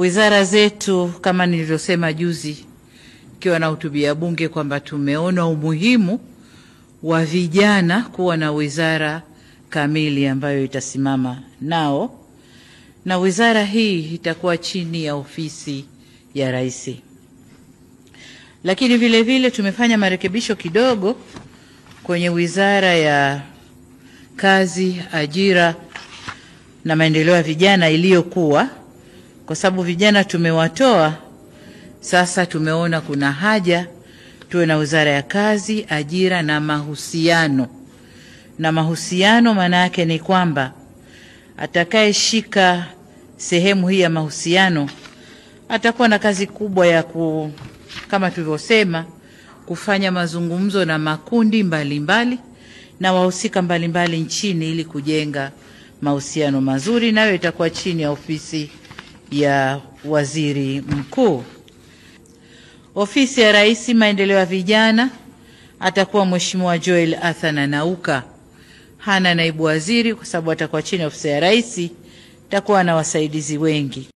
Wizara zetu kama nilivyosema juzi ikiwa na hutubia bunge kwamba tumeona umuhimu wa vijana kuwa na wizara kamili ambayo itasimama nao, na wizara hii itakuwa chini ya ofisi ya Rais. Lakini vile vile tumefanya marekebisho kidogo kwenye wizara ya Kazi, Ajira na Maendeleo ya Vijana iliyokuwa, kwa sababu vijana tumewatoa. Sasa tumeona kuna haja tuwe na wizara ya Kazi, Ajira na Mahusiano. Na mahusiano maana yake ni kwamba atakayeshika sehemu hii ya mahusiano atakuwa na kazi kubwa ya kama tulivyosema, kufanya mazungumzo na makundi mbalimbali na wahusika mbalimbali nchini ili kujenga mahusiano mazuri, nayo itakuwa chini ya ofisi ya Waziri Mkuu. Ofisi ya Rais, Maendeleo ya Vijana, atakuwa Mheshimiwa Joel Athana Nauka. Hana naibu waziri kwa sababu atakuwa chini ya ofisi ya Rais, atakuwa na wasaidizi wengi.